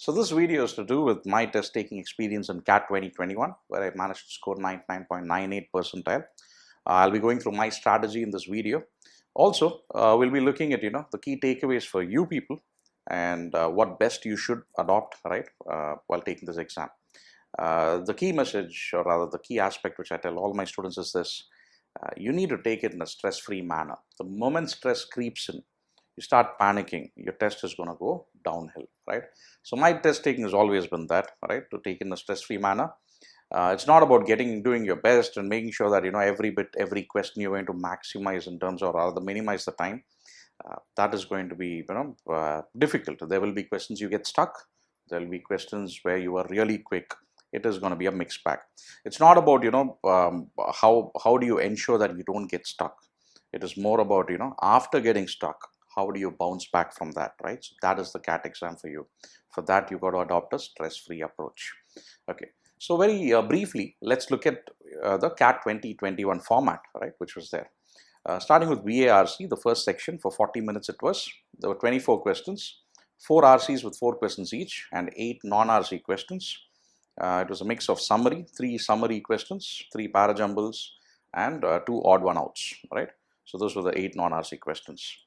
So this video is to do with my test taking experience in CAT 2021, where I managed to score 99.98 percentile. I'll be going through my strategy in this video. Also, we'll be looking at the key takeaways for you people and what best you should adopt while taking this exam. The key message, or rather the key aspect which I tell all my students is this: you need to take it in a stress-free manner. The moment stress creeps in, you start panicking, your test is going to go downhill, right? So my test taking has always been that, right, to take in a stress-free manner. It's not about doing your best and making sure that every question you're going to maximize in terms of, or rather minimize the time. That is going to be difficult. There will be questions you get stuck. There will be questions where you are really quick. It is going to be a mixed bag. It's not about how do you ensure that you don't get stuck. It is more about after getting stuck, how do you bounce back from that, right? So that is the CAT exam for you. For that, you've got to adopt a stress-free approach. Okay, so very briefly, let's look at the CAT 2021 format, right, which was there. Starting with VARC, the first section, for 40 minutes there were 24 questions, 4 RCs with 4 questions each, and 8 non-RC questions. It was a mix of summary, 3 summary questions, 3 parajumbles, and 2 odd one outs, right? So those were the 8 non-RC questions.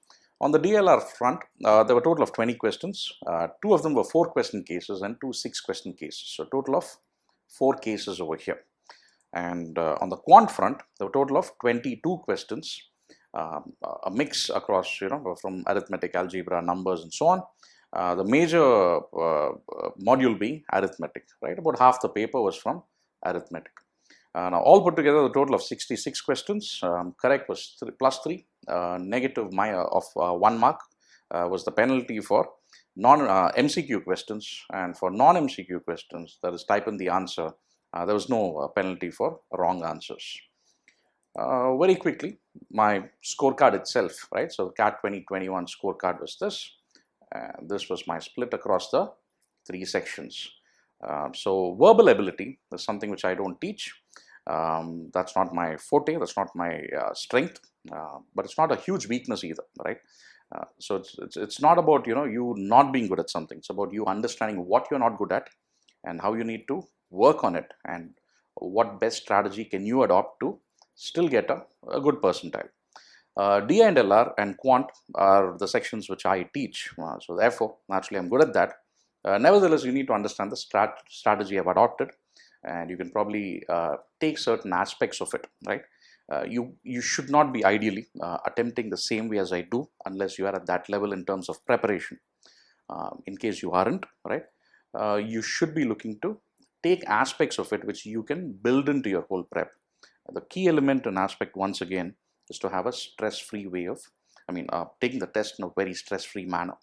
On the DILR front, there were a total of 20 questions. 2 of them were 4-question cases and 2 6-question cases. So a total of 4 cases over here. And on the quant front, there were a total of 22 questions, a mix across, from arithmetic, algebra, numbers, and so on. The major module being arithmetic, right? About half the paper was from arithmetic. Now, all put together, the total of 66 questions. Correct was +3. Negative of 1 mark was the penalty for non-MCQ questions. And for non-MCQ questions, that is, type in the answer, there was no penalty for wrong answers. Very quickly, my scorecard itself, right? So the CAT 2021 scorecard was this. This was my split across the 3 sections. So verbal ability is something which I don't teach. That's not my forte, that's not my strength, but it's not a huge weakness either, right? So it's not about you not being good at something. It's about you understanding what you're not good at and how you need to work on it, and what best strategy can you adopt to still get a good percentile. DILR and Quant are the sections which I teach, so therefore naturally I'm good at that. Nevertheless, you need to understand the strategy I've adopted, and you can probably take certain aspects of it, right? You should not be ideally attempting the same way as I do unless you are at that level in terms of preparation. In case you aren't, right, you should be looking to take aspects of it which you can build into your whole prep. The key element and aspect, once again, is to have a stress-free way of, taking the test in a very stress-free manner.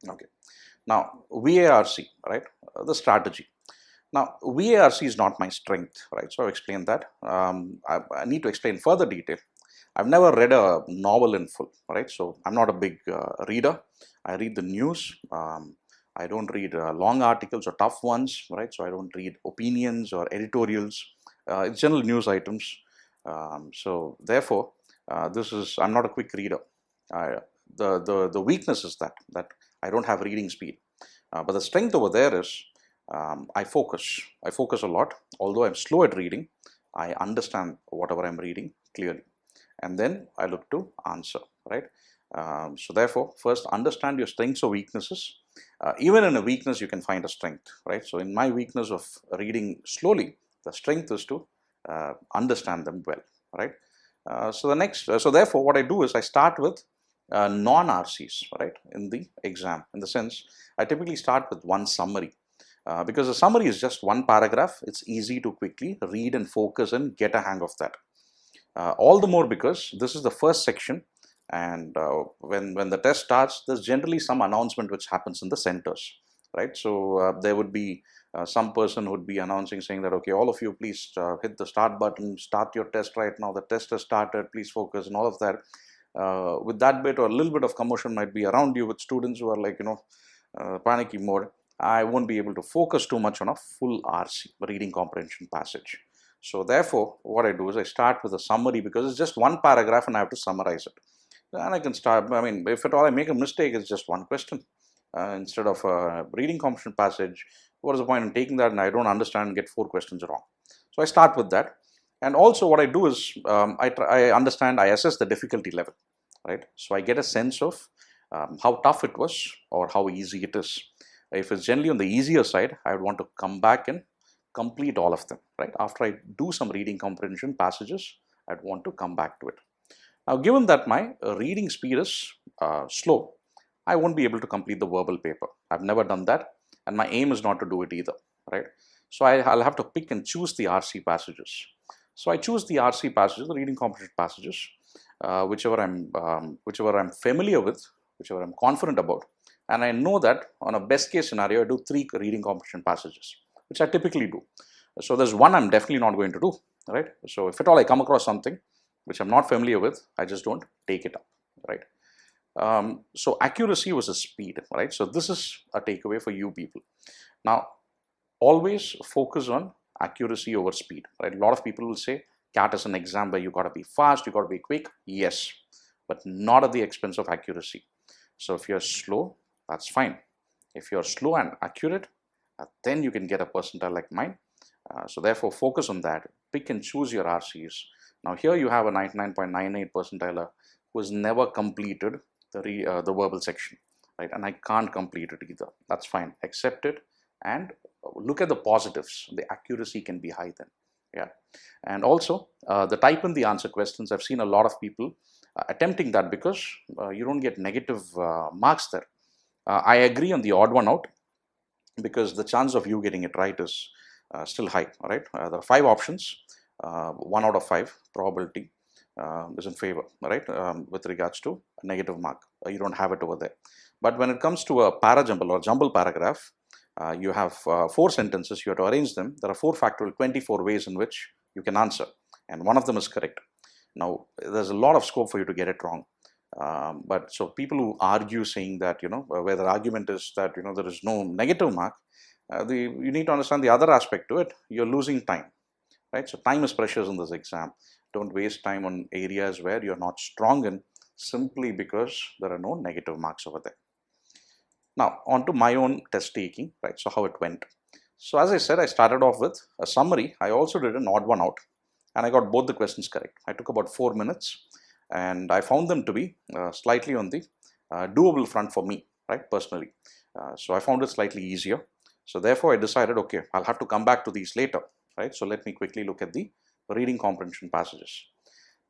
Okay. Now, VARC, right, the strategy. Now, VARC is not my strength, right? So I've explained that. I need to explain further detail. I've never read a novel in full, right? So I'm not a big reader. I read the news. I don't read long articles or tough ones, right? So I don't read opinions or editorials. It's general news items. So therefore, I'm not a quick reader. The weakness is that I don't have reading speed. But the strength over there is I focus a lot. Although I'm slow at reading, I understand whatever I'm reading clearly, and then I look to answer, right? So therefore, first understand your strengths or weaknesses. Even in a weakness, you can find a strength, right? So in my weakness of reading slowly, the strength is to understand them well, right? So therefore, what I do is I start with non-RCs, right, in the exam. In the sense, I typically start with one summary. Because a summary is just one paragraph, it's easy to quickly read and focus and get a hang of that. All the more because this is the first section, and when the test starts, there's generally some announcement which happens in the centers, right? So there would be some person who would be announcing, saying that, okay, all of you please hit the start button, start your test right now, the test has started, please focus, and all of that. With that bit or a little bit of commotion might be around you with students who are like, panicky mode. I won't be able to focus too much on a full RC, reading comprehension passage. So therefore, what I do is I start with a summary, because it's just one paragraph and I have to summarize it. Then I can start, if at all I make a mistake, it's just one question. instead of a reading comprehension passage. What is the point in taking that and I don't understand and get 4 questions wrong? So I start with that. And also what I do is I understand, I assess the difficulty level, right? So I get a sense of how tough it was or how easy it is. If it's generally on the easier side, I would want to come back and complete all of them, right? After I do some reading comprehension passages, I'd want to come back to it. Now, given that my reading speed is slow, I won't be able to complete the verbal paper. I've never done that, and my aim is not to do it either, right? So I'll have to pick and choose the RC passages. So I choose the RC passages, the reading comprehension passages, whichever I'm familiar with, whichever I'm confident about, and I know that on a best case scenario, I do 3 reading comprehension passages, which I typically do. So there's one I'm definitely not going to do, right? So if at all I come across something which I'm not familiar with, I just don't take it up, right? So accuracy versus speed, right? So this is a takeaway for you people. Now, always focus on accuracy over speed, right? A lot of people will say, CAT is an exam where you got to be fast, you got to be quick. Yes, but not at the expense of accuracy. So if you're slow, that's fine. If you're slow and accurate, then you can get a percentile like mine. So therefore, focus on that. Pick and choose your RCs. Now here you have a 99.98 percentiler who has never completed the verbal section, right? And I can't complete it either. That's fine. Accept it and look at the positives. The accuracy can be high then. Yeah. And also the type in the answer questions. I've seen a lot of people attempting that because you don't get negative marks there. I agree on the odd one out because the chance of you getting it right is still high, right? There are 5 options, 1 out of 5 probability is in favor, right? With regards to a negative mark, you don't have it over there. But when it comes to a para-jumble or jumble paragraph, you have 4 sentences, you have to arrange them. There are 4 factorial 24 ways in which you can answer, and one of them is correct. Now, there's a lot of scope for you to get it wrong. But so people who argue saying that, where the argument is that, there is no negative mark, you need to understand the other aspect to it. You're losing time, right? So time is precious in this exam. Don't waste time on areas where you're not strong in simply because there are no negative marks over there. Now, on to my own test taking, right? So how it went. So as I said, I started off with a summary. I also did an odd one out and I got both the questions correct. I took about 4 minutes and I found them to be slightly on the doable front for me, right, personally. So I found it slightly easier. So therefore I decided, okay, I'll have to come back to these later, right? So let me quickly look at the reading comprehension passages.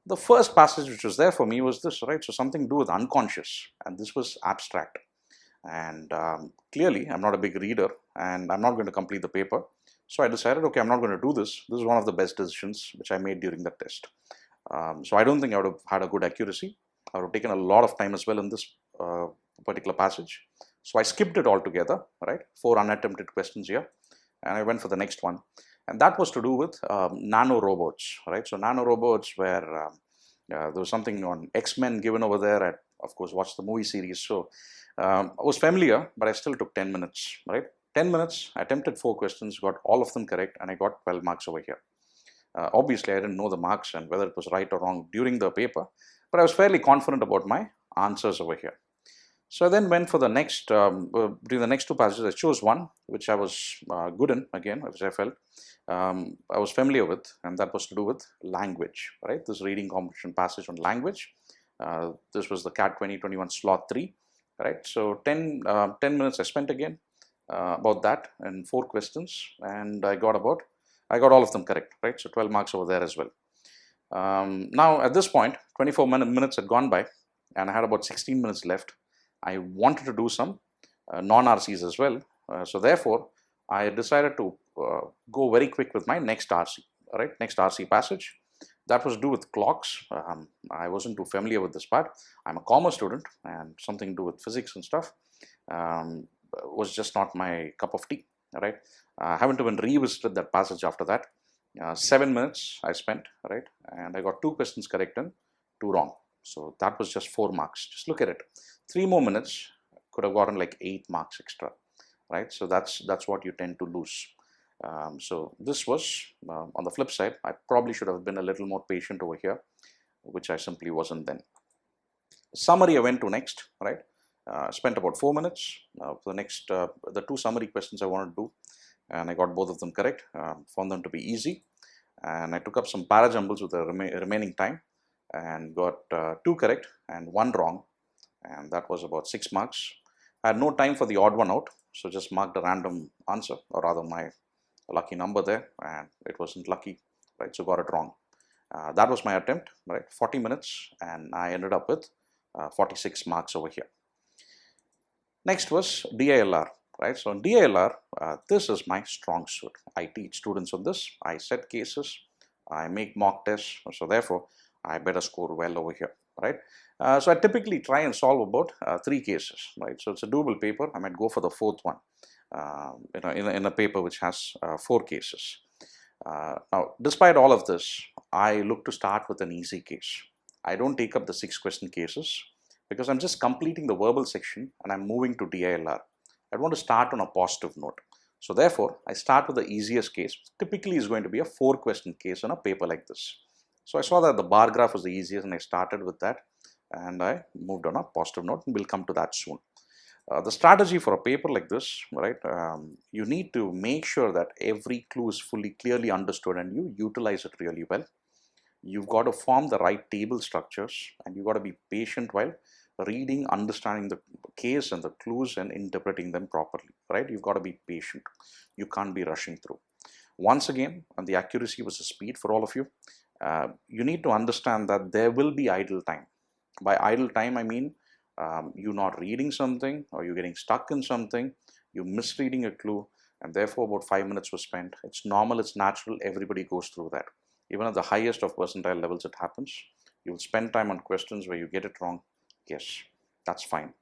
The first passage which was there for me was this, right? So something to do with unconscious, and this was abstract. And clearly I'm not a big reader and I'm not going to complete the paper. So I decided, okay, I'm not going to do this. This is one of the best decisions which I made during the test. So I don't think I would have had a good accuracy. I would have taken a lot of time as well in this particular passage. So I skipped it altogether, right? 4 unattempted questions here. And I went for the next one. And that was to do with nano robots, right? So nano robots where there was something on X-Men given over there. I, of course, watched the movie series. So I was familiar, but I still took 10 minutes, right? 10 minutes, I attempted 4 questions, got all of them correct, and I got 12 marks over here. Obviously, I didn't know the marks and whether it was right or wrong during the paper, but I was fairly confident about my answers over here. So I then went for the next, during the next 2 passages, I chose one, which I was good in, again, which I felt I was familiar with, and that was to do with language, right? This reading comprehension passage on language. This was the CAT 2021 slot 3, right? So 10 minutes I spent again about that and 4 questions, and I got all of them correct, right? So 12 marks over there as well. Now at this point, 24 minutes had gone by, and I had about 16 minutes left. I wanted to do some non-RCs as well. So therefore, I decided to go very quick with my next RC, right? Next RC passage. That was to do with clocks. I wasn't too familiar with this part. I'm a commerce student, and something to do with physics and stuff was just not my cup of tea, right? I haven't even revisited that passage after that. 7 minutes I spent, right? And I got 2 questions correct and 2 wrong. So that was just 4 marks. Just look at it. 3 more minutes could have gotten like 8 marks extra, right? So that's what you tend to lose. So this was on the flip side. I probably should have been a little more patient over here, which I simply wasn't then. Summary I went to next, right? Spent about 4 minutes for the two summary questions I wanted to do, and I got both of them correct. Found them to be easy, and I took up some parajumbles with the remaining time and got 2 correct and 1 wrong, and that was about 6 marks. I had no time for the odd one out, so just marked a random answer, or rather my lucky number there, and it wasn't lucky, right? So got it wrong. That was my attempt, right? 40 minutes, and I ended up with 46 marks over here. Next was DILR, right? So in DILR, this is my strong suit. I teach students on this. I set cases, I make mock tests, so therefore I better score well over here, right? So I typically try and solve about 3 cases, right? So it's a doable paper. I might go for the 4th one, in a paper which has 4 cases. Now, despite all of this, I look to start with an easy case. I don't take up the 6 question cases because I'm just completing the verbal section and I'm moving to DILR. I want to start on a positive note. So therefore, I start with the easiest case. Typically is going to be a 4 question case on a paper like this. So I saw that the bar graph was the easiest and I started with that, and I moved on a positive note, and we'll come to that soon. The strategy for a paper like this, right, you need to make sure that every clue is clearly understood and you utilize it really well. You've got to form the right table structures, and you've got to be patient while reading, understanding the case and the clues and interpreting them properly, right? You've got to be patient. You can't be rushing through. Once again, and the accuracy was the speed for all of you, you need to understand that there will be idle time. By idle time, I mean you're not reading something, or you're getting stuck in something, you're misreading a clue, and therefore about 5 minutes was spent. It's normal, it's natural, everybody goes through that. Even at the highest of percentile levels, it happens. You'll spend time on questions where you get it wrong. Yes, that's fine.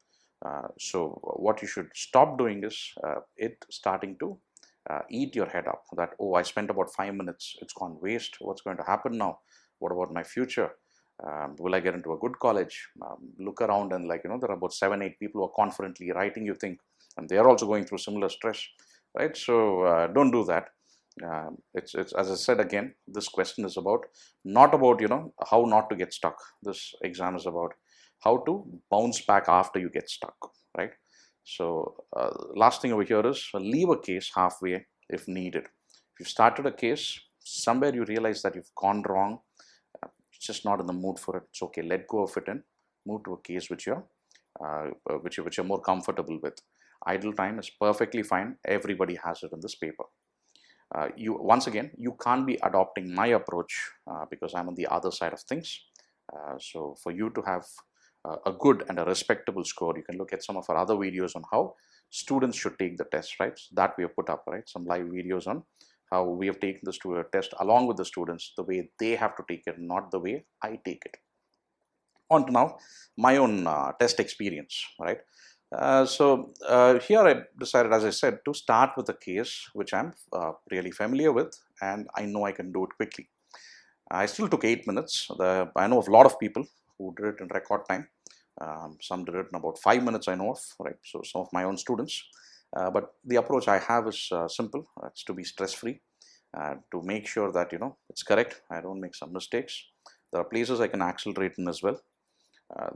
So what you should stop doing is it starting to eat your head up, that, oh, I spent about 5 minutes, it's gone waste, what's going to happen now? What about my future? Will I get into a good college? Look around and, like, there are about 7-8 people who are confidently writing, you think, and they are also going through similar stress, right? So don't do that. It's as I said again, this question is about not about how not to get stuck. This exam is about how to bounce back after you get stuck, right? So last thing over here is leave a case halfway if needed. If you started a case, somewhere you realize that you've gone wrong, just not in the mood for it, it's okay, let go of it and move to a case which you're more comfortable with. Idle time is perfectly fine. Everybody has it in this paper. Once again, you can't be adopting my approach because I'm on the other side of things. So for you to have a good and a respectable score, you can look at some of our other videos on how students should take the test, right? So that we have put up, right? Some live videos on how we have taken this to a test along with the students, the way they have to take it, not the way I take it. On to now my own test experience, right? Here I decided, as I said, to start with a case which I'm really familiar with and I know I can do it quickly. I still took 8 minutes. I know of a lot of people who did it in record time. Some did it in about 5 minutes, I know of, right? So some of my own students. But the approach I have is simple. It's to be stress-free, to make sure that it's correct. I don't make some mistakes. There are places I can accelerate in as well.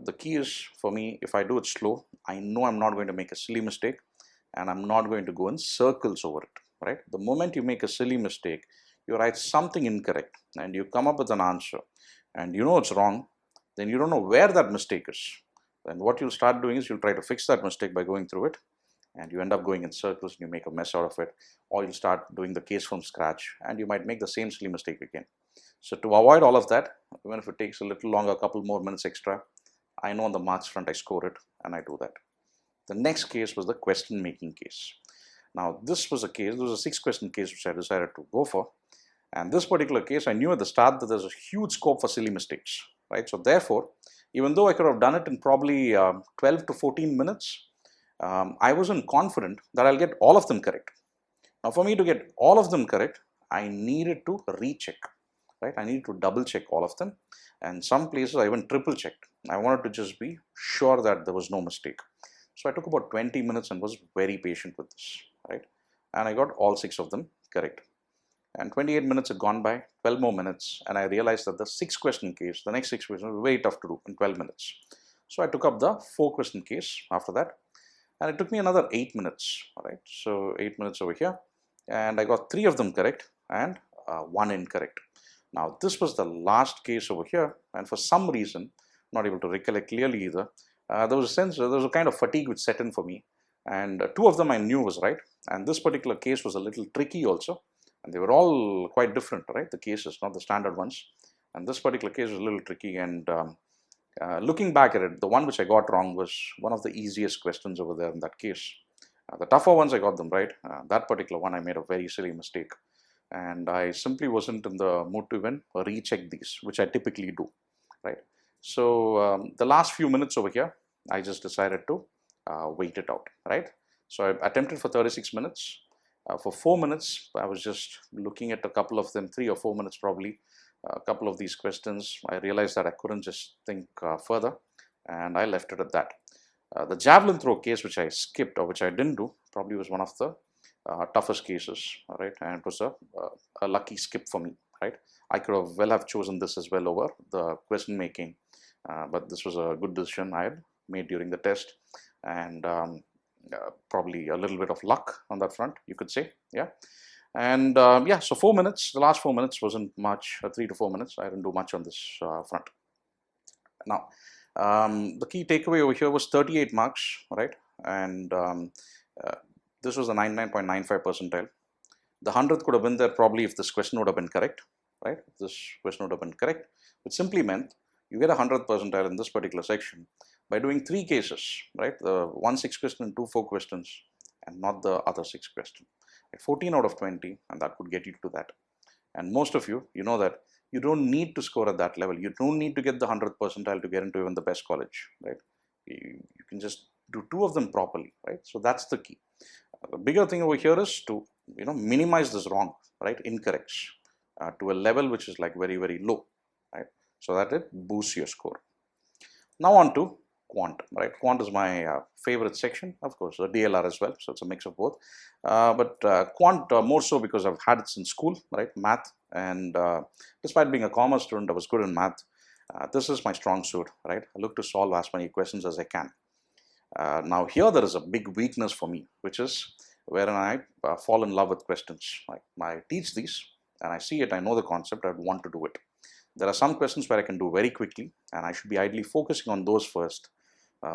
The key is for me, if I do it slow, I know I'm not going to make a silly mistake, and I'm not going to go in circles over it, right? The moment you make a silly mistake, you write something incorrect and you come up with an answer and it's wrong, then you don't know where that mistake is. Then what you'll start doing is you'll try to fix that mistake by going through it, and you end up going in circles and you make a mess out of it, or you'll start doing the case from scratch and you might make the same silly mistake again. So to avoid all of that, even if it takes a little longer, a couple more minutes extra, I know on the marks front I score it and I do that. The next case was the question making case. Now this was a 6 question case which I decided to go for, and this particular case I knew at the start that there's a huge scope for silly mistakes, right? So therefore, even though I could have done it in probably 12 to 14 minutes, I wasn't confident that I'll get all of them correct. Now for me to get all of them correct, I needed to recheck, right? I needed to double check all of them, and some places I even triple checked. I wanted to just be sure that there was no mistake. So I took about 20 minutes and was very patient with this, right? And I got all 6 of them correct. And 28 minutes had gone by, 12 more minutes, and I realized that the 6 question case, the next 6 questions were very tough to do in 12 minutes. So I took up the 4-question case after that, and it took me another 8 minutes. All right, so 8 minutes over here, and I got 3 of them correct and 1 incorrect. Now this was the last case over here, and for some reason, not able to recollect clearly either, there was a kind of fatigue which set in for me, and 2 of them I knew was right, and this particular case was a little tricky also, and they were all quite different, right? The cases, not the standard ones, and this particular case was a little tricky, and looking back at it, the one which I got wrong was one of the easiest questions over there in that case. The tougher ones I got them right. That particular one I made a very silly mistake, and I simply wasn't in the mood to even recheck these, which I typically do, right? So the last few minutes over here, I just decided to wait it out, right? So I attempted for 36 minutes. For 4 minutes, I was just looking at a couple of them, 3 or 4 minutes probably, a couple of these questions. I realized that I couldn't just think further, and I left it at that. The javelin throw case, which I skipped or which I didn't do, probably was one of the toughest cases, right? And it was a lucky skip for me, right? I could have well have chosen this as well over the question making, but this was a good decision I had made during the test, and probably a little bit of luck on that front, you could say, yeah. And yeah, so 4 minutes, the last 4 minutes wasn't much, 3 to 4 minutes. I didn't do much on this front. Now, the key takeaway over here was 38 marks, right? And this was a 99.95 percentile. The 100th could have been there probably if this question would have been correct, right? If this question would have been correct, which simply meant you get a 100th percentile in this particular section by doing 3 cases, right? The 1 6 question and 2 4 questions, and not the other 6 questions. 14 out of 20, and that could get you to that. And most of you, you know that you don't need to score at that level. You don't need to get the 100th percentile to get into even the best college, right? You can just do 2 of them properly, right? So that's the key. The bigger thing over here is to, minimize this wrong, right? Incorrects to a level which is like very, very low, right? So that it boosts your score. Now on to Quant, right? Quant is my favorite section, of course, DILR as well, so it's a mix of both. But Quant more so because I've had it since school, right? Math, and despite being a commerce student, I was good in math. This is my strong suit, right? I look to solve as many questions as I can. Now here there is a big weakness for me, which is wherein I fall in love with questions. Like I teach these and I see it, I know the concept, I want to do it. There are some questions where I can do very quickly, and I should be ideally focusing on those first.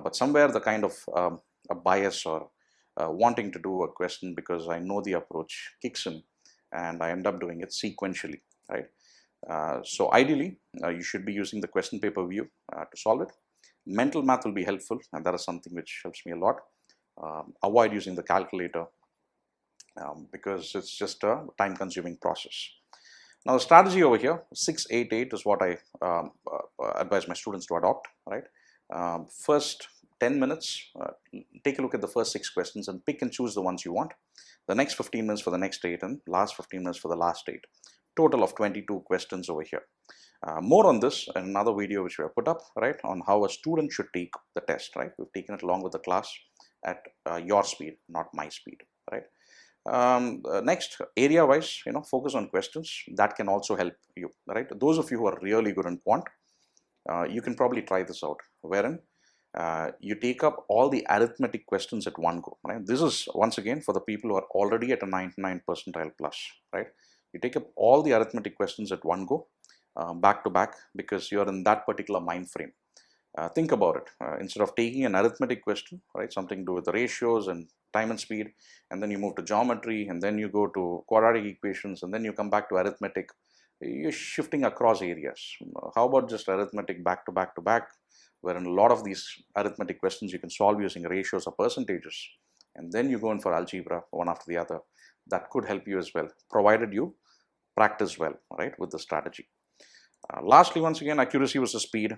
But somewhere the kind of a bias or wanting to do a question because I know the approach kicks in, and I end up doing it sequentially, right? So ideally, you should be using the question paper view to solve it. Mental math will be helpful, and that is something which helps me a lot. Avoid using the calculator because it's just a time-consuming process. Now the strategy over here, 6-8-8 is what I advise my students to adopt, right? First 10 minutes, take a look at the first 6 questions and pick and choose the ones you want. The next 15 minutes for the next 8, and last 15 minutes for the last 8. Total of 22 questions over here. More on this in another video which we have put up, right, on how a student should take the test, right? We've taken it along with the class at your speed, not my speed, right? Next, area-wise, focus on questions. That can also help you, right? Those of you who are really good in quant, you can probably try this out, wherein you take up all the arithmetic questions at one go, right? This is, once again, for the people who are already at a 99 percentile plus, right? You take up all the arithmetic questions at one go, back to back, because you're in that particular mind frame. Think about it. Instead of taking an arithmetic question, right, something to do with the ratios and time and speed, and then you move to geometry, and then you go to quadratic equations, and then you come back to arithmetic, you're shifting across areas. How about just arithmetic back to back to back, wherein a lot of these arithmetic questions you can solve using ratios or percentages, and then you go in for algebra one after the other. That could help you as well, provided you practice well, right, with the strategy. Lastly, once again, accuracy versus speed.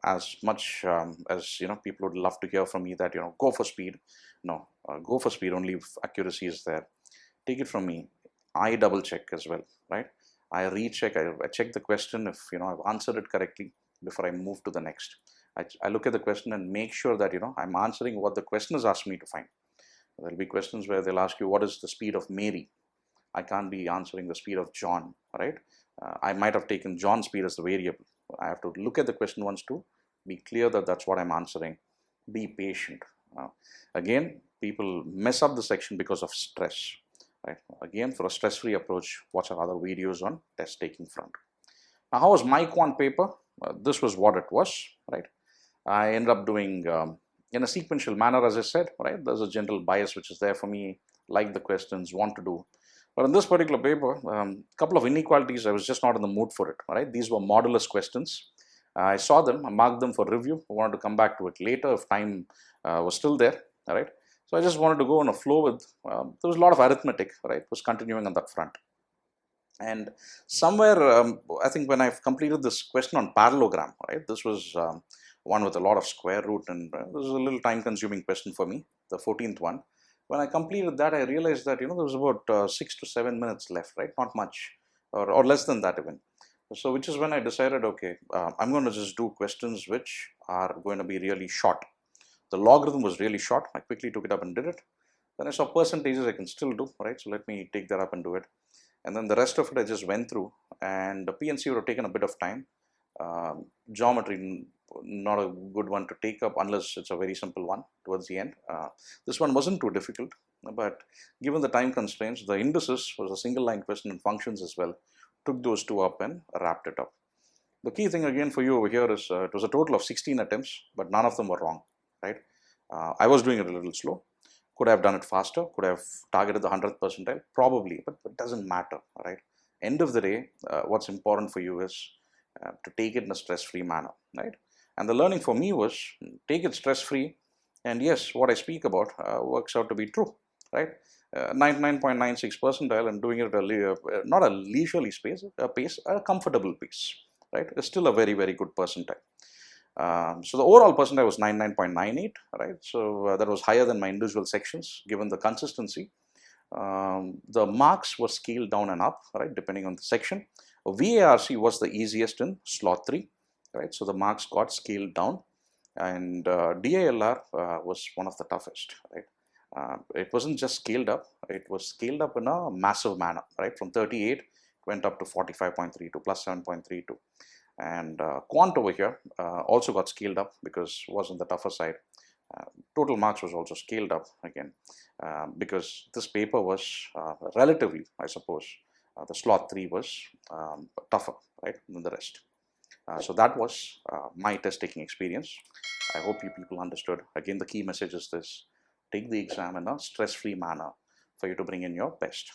As much as people would love to hear from me that go for speed. No, go for speed only if accuracy is there. Take it from me, I double check as well, right? I recheck, I check the question if I've answered it correctly before I move to the next. I look at the question and make sure that I'm answering what the question has asked me to find. There'll be questions where they'll ask you, what is the speed of Mary? I can't be answering the speed of John, right? I might have taken John's speed as the variable. I have to look at the question once to Be clear that that's what I'm answering. Be patient. Again, people mess up the section because of stress. Right? Again, for a stress-free approach, watch our other videos on test taking front. Now, how was my quant paper? This was what it was, right? I ended up doing in a sequential manner, as I said, right? There's a general bias which is there for me, like the questions, want to do. But in this particular paper, a couple of inequalities, I was just not in the mood for it, right? These were modulus questions. I saw them, I marked them for review. I wanted to come back to it later if time was still there, all right? So I just wanted to go on a flow with, there was a lot of arithmetic, right? Was continuing on that front. And somewhere, I think when I've completed this question on parallelogram, right? This was one with a lot of square root, and this was a little time-consuming question for me, the 14th one. When I completed that, I realized that, there was about 6 to 7 minutes left, right? Not much, or less than that even. So which is when I decided, okay, I'm going to just do questions which are going to be really short. The logarithm was really short. I quickly took it up and did it. Then I saw percentages I can still do, right? So let me take that up and do it. And then the rest of it I just went through, and the PNC would have taken a bit of time. Geometry, not a good one to take up unless it's a very simple one towards the end. This one wasn't too difficult, but given the time constraints, the indices was a single line question and functions as well. Took those two up and wrapped it up. The key thing again for you over here is it was a total of 16 attempts, but none of them were wrong, right? I was doing it a little slow. Could I have done it faster? Could I have targeted the 100th percentile? Probably, but it doesn't matter, right? End of the day, what's important for you is to take it in a stress-free manner, right? And the learning for me was take it stress-free, and yes, what I speak about works out to be true, right? 99.96 percentile and doing it at not a leisurely pace, a comfortable pace, right? It's still a very, very good percentile. So the overall percentile was 99.98, right? So that was higher than my individual sections given the consistency. The marks were scaled down and up, right, depending on the section. VARC was the easiest in slot 3, right? So the marks got scaled down, and DILR was one of the toughest, right? It wasn't just scaled up, it was scaled up in a massive manner, right? From 38, went up to 45.32, plus 7.32. And Quant over here also got scaled up because it was on the tougher side. Total marks was also scaled up again because this paper was relatively, I suppose, the slot 3 was tougher, right, than the rest. So that was my test taking experience. I hope you people understood. Again, the key message is this: take the exam in a stress-free manner for you to bring in your best.